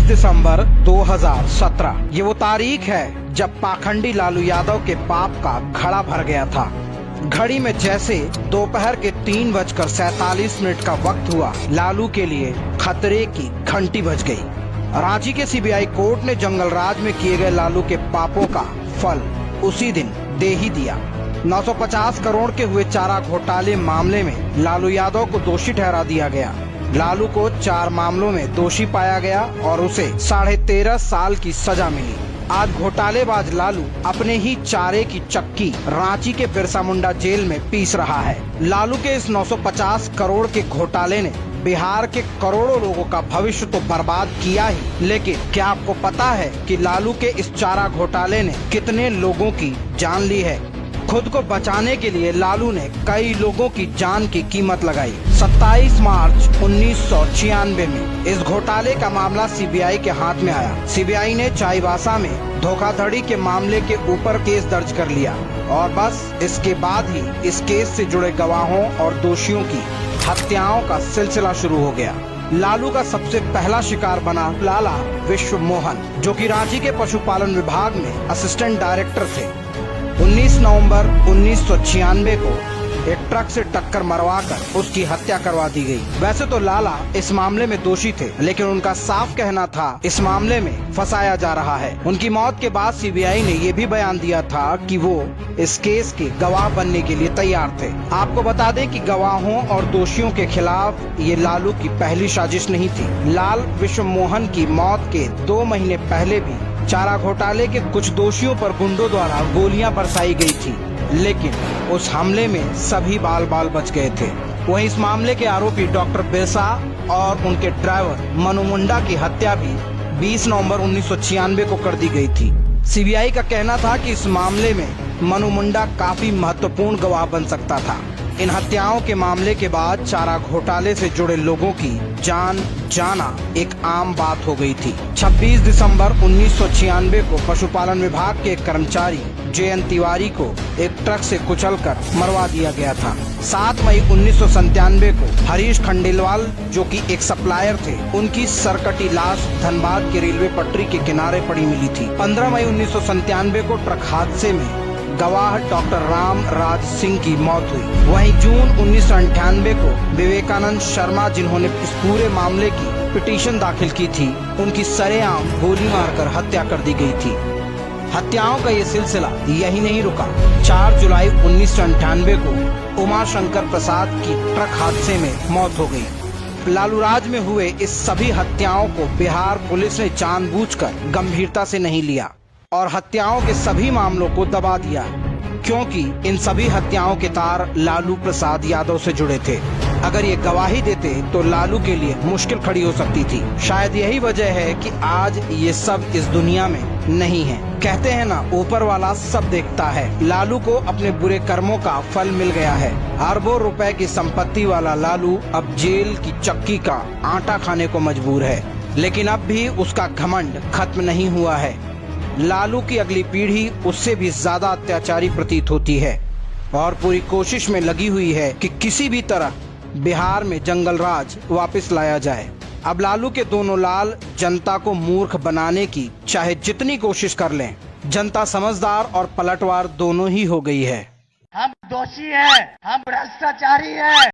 दिसंबर 2017 ये वो तारीख है जब पाखंडी लालू यादव के पाप का घड़ा भर गया था। घड़ी में जैसे दोपहर के 3:47 का वक्त हुआ, लालू के लिए खतरे की घंटी बज गई। रांची के सीबीआई कोर्ट ने जंगल राज में किए गए लालू के पापों का फल उसी दिन दे ही दिया। 950 करोड़ के हुए चारा घोटाले मामले में लालू यादव को दोषी ठहरा दिया गया। लालू को 4 मामलों में दोषी पाया गया और उसे 13.5 साल की सजा मिली। आज घोटालेबाज लालू अपने ही चारे की चक्की रांची के बिरसा मुंडा जेल में पीस रहा है। लालू के इस 950 करोड़ के घोटाले ने बिहार के करोड़ों लोगों का भविष्य तो बर्बाद किया ही, लेकिन क्या आपको पता है कि लालू के इस चारा घोटाले ने कितने लोगों की जान ली है? खुद को बचाने के लिए लालू ने कई लोगों की जान की कीमत लगाई। 27 मार्च 1996 में इस घोटाले का मामला सीबीआई के हाथ में आया। सीबीआई ने चाईबासा में धोखाधड़ी के मामले के ऊपर केस दर्ज कर लिया और बस इसके बाद ही इस केस से जुड़े गवाहों और दोषियों की हत्याओं का सिलसिला शुरू हो गया। लालू का सबसे पहला शिकार बना लाला विश्व मोहन, जो कि रांची के पशुपालन विभाग में असिस्टेंट डायरेक्टर थे। 19 नवंबर 1996 को एक ट्रक से टक्कर मरवाकर उसकी हत्या करवा दी गई। वैसे तो लाला इस मामले में दोषी थे, लेकिन उनका साफ कहना था इस मामले में फंसाया जा रहा है। उनकी मौत के बाद सीबीआई ने ये भी बयान दिया था कि वो इस केस के गवाह बनने के लिए तैयार थे। आपको बता दें कि गवाहों और दोषियों के खिलाफ ये लालू की पहली साजिश नहीं थी। लाल विश्व मोहन की मौत के 2 महीने पहले भी चारा घोटाले के कुछ दोषियों पर गुंडों द्वारा गोलियां बरसाई गई थी, लेकिन उस हमले में सभी बाल बाल बच गए थे। वहीं इस मामले के आरोपी डॉक्टर बिरसा और उनके ड्राइवर मनु मुंडा की हत्या भी 20 नवंबर 1996 को कर दी गई थी। सीबीआई का कहना था कि इस मामले में मनु मुंडा काफी महत्वपूर्ण गवाह बन सकता था। इन हत्याओं के मामले के बाद चारा घोटाले से जुड़े लोगों की जान जाना एक आम बात हो गई थी। 26 दिसंबर 1996 को पशुपालन विभाग के एक कर्मचारी जयंत तिवारी को एक ट्रक से कुचलकर मरवा दिया गया था। 7 मई 1997 को हरीश खंडेलवाल, जो कि एक सप्लायर थे, उनकी सरकटी लाश धनबाद के रेलवे पटरी के किनारे पड़ी मिली थी। 15 मई 1997 को ट्रक हादसे में गवाह डॉक्टर राम राज सिंह की मौत हुई। वहीं जून 1998 को विवेकानंद शर्मा, जिन्होंने इस पूरे मामले की पिटीशन दाखिल की थी, उनकी सरेआम गोली मारकर हत्या कर दी गई थी। हत्याओं का ये सिलसिला यही नहीं रुका। 4 जुलाई 1998 को उमा शंकर प्रसाद की ट्रक हादसे में मौत हो गई। लालू राज में हुए इस सभी हत्याओं को बिहार पुलिस ने जानबूझकर गंभीरता से नहीं लिया और हत्याओं के सभी मामलों को दबा दिया, क्योंकि इन सभी हत्याओं के तार लालू प्रसाद यादव से जुड़े थे। अगर ये गवाही देते तो लालू के लिए मुश्किल खड़ी हो सकती थी। शायद यही वजह है कि आज ये सब इस दुनिया में नहीं है। कहते हैं ना, ऊपर वाला सब देखता है। लालू को अपने बुरे कर्मों का फल मिल गया है। अरबों रुपए की संपत्ति वाला लालू अब जेल की चक्की का आटा खाने को मजबूर है, लेकिन अब भी उसका घमंड खत्म नहीं हुआ है। लालू की अगली पीढ़ी उससे भी ज्यादा अत्याचारी प्रतीत होती है और पूरी कोशिश में लगी हुई है कि किसी भी तरह बिहार में जंगल राज वापस लाया जाए। अब लालू के दोनों लाल जनता को मूर्ख बनाने की चाहे जितनी कोशिश कर लें, जनता समझदार और पलटवार दोनों ही हो गई है। हम दोषी हैं, हम भ्रष्टाचारी हैं।